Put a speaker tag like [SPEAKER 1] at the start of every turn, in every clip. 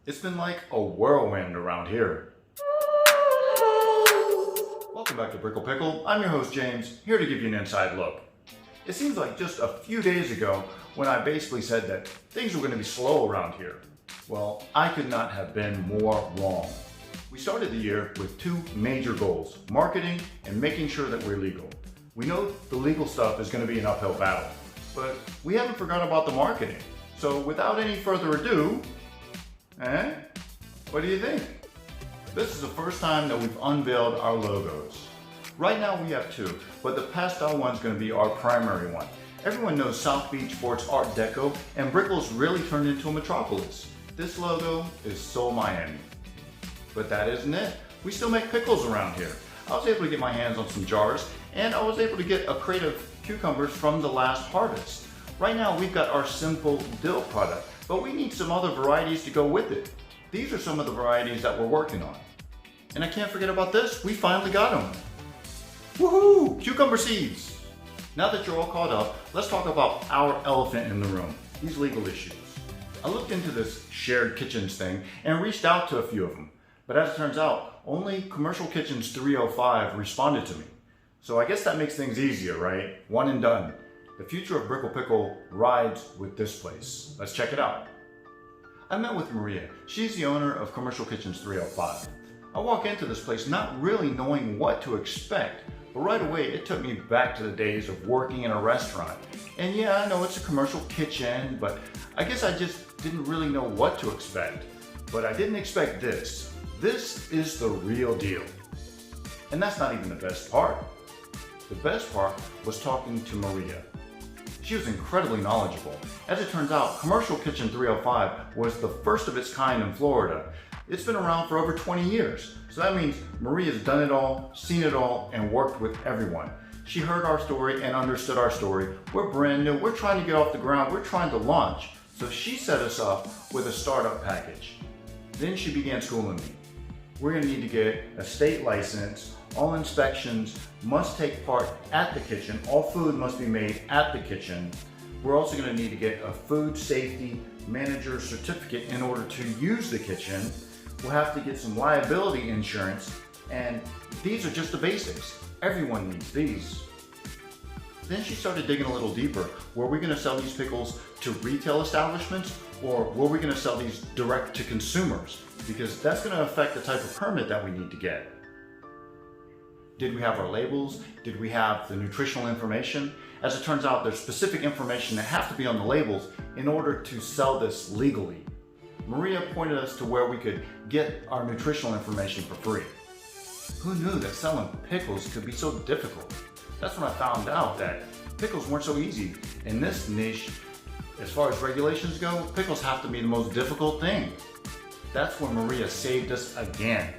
[SPEAKER 1] It's been like a whirlwind around here. Welcome back to Brickell Pickle. I'm your host James, here to give you an inside look. It seems like just a few days ago when I basically said that things were going to be slow around here. Well, I could not have been more wrong. We started the year with two major goals, marketing and making sure that we're legal. We know the legal stuff is going to be an uphill battle, but we haven't forgotten about the marketing. So without any further ado, what do you think? This is the first time that we've unveiled our logos. Right now we have two, but the pastel one's going to be our primary one. Everyone knows South Beach for its Art Deco, and Brickell's really turned into a metropolis. This logo is so Miami. But that isn't it. We still make pickles around here. I was able to get my hands on some jars, and I was able to get a crate of cucumbers from the last harvest. Right now we've got our simple dill product, but we need some other varieties to go with it. These are some of the varieties that we're working on. And I can't forget about this, we finally got them. Woohoo! Cucumber seeds! Now that you're all caught up, let's talk about our elephant in the room, these legal issues. I looked into this shared kitchens thing and reached out to a few of them, but as it turns out, only Commercial Kitchens 305 responded to me. So I guess that makes things easier, right? One and done. The future of Brickell Pickle rides with this place. Let's check it out. I met with Maria. She's the owner of Commercial Kitchens 305. I walk into this place not really knowing what to expect, but right away it took me back to the days of working in a restaurant. And yeah, I know it's a commercial kitchen, but I guess I just didn't really know what to expect. But I didn't expect this. This is the real deal. And that's not even the best part. The best part was talking to Maria. She was incredibly knowledgeable. As it turns out, Commercial Kitchen 305 was the first of its kind in Florida. It's been around for over 20 years. So that means Maria's done it all, seen it all, and worked with everyone. She heard our story and understood our story. We're brand new, we're trying to get off the ground, we're trying to launch. So she set us up with a startup package. Then she began schooling me. We're gonna need to get a state license. All inspections must take part at the kitchen. All food must be made at the kitchen. We're also going to need to get a food safety manager certificate in order to use the kitchen. We'll have to get some liability insurance, and these are just the basics. Everyone needs these. Then she started digging a little deeper. Were we going to sell these pickles to retail establishments, or were we going to sell these direct to consumers? Because that's going to affect the type of permit that we need to get. Did we have our labels? Did we have the nutritional information? As it turns out, there's specific information that has to be on the labels in order to sell this legally. Maria pointed us to where we could get our nutritional information for free. Who knew that selling pickles could be so difficult? That's when I found out that pickles weren't so easy. In this niche, as far as regulations go, pickles have to be the most difficult thing. That's when Maria saved us again.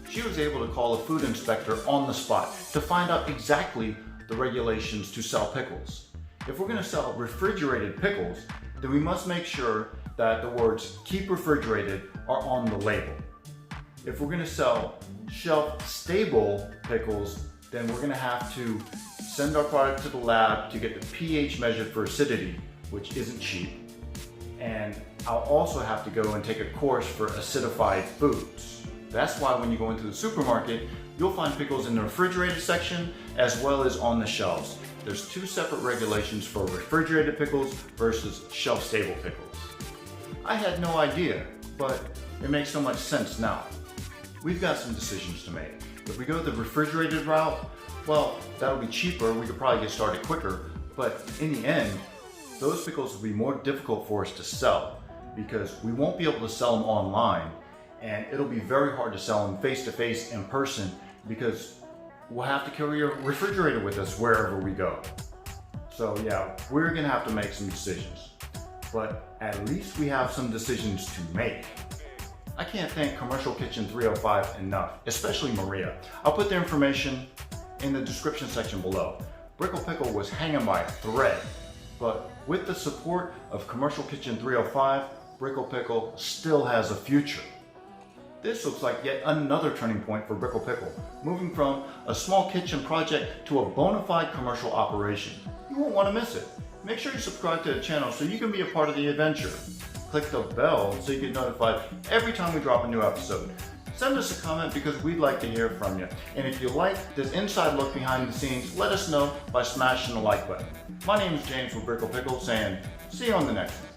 [SPEAKER 1] She was able to call a food inspector on the spot to find out exactly the regulations to sell pickles. If we're going to sell refrigerated pickles, then we must make sure that the words "keep refrigerated" are on the label. If we're going to sell shelf-stable pickles, then we're going to have to send our product to the lab to get the pH measured for acidity, which isn't cheap. And I'll also have to go and take a course for acidified foods. That's why when you go into the supermarket, you'll find pickles in the refrigerated section as well as on the shelves. There's two separate regulations for refrigerated pickles versus shelf-stable pickles. I had no idea, but it makes so much sense now. We've got some decisions to make. If we go the refrigerated route, well, that'll be cheaper, we could probably get started quicker, but in the end, those pickles will be more difficult for us to sell because we won't be able to sell them online. And it'll be very hard to sell them face-to-face in person because we'll have to carry a refrigerator with us wherever we go. So yeah, we're gonna have to make some decisions. But at least we have some decisions to make. I can't thank Commercial Kitchen 305 enough, especially Maria. I'll put their information in the description section below. Brickell Pickle was hanging by a thread, but with the support of Commercial Kitchen 305, Brickell Pickle still has a future. This looks like yet another turning point for Brickell Pickle, moving from a small kitchen project to a bona fide commercial operation. You won't want to miss it. Make sure you subscribe to the channel so you can be a part of the adventure. click the bell so you get notified every time we drop a new episode. Send us a comment because we'd like to hear from you. And if you like this inside look behind the scenes, let us know by smashing the like button. My name is James from Brickell Pickle saying, see you on the next one.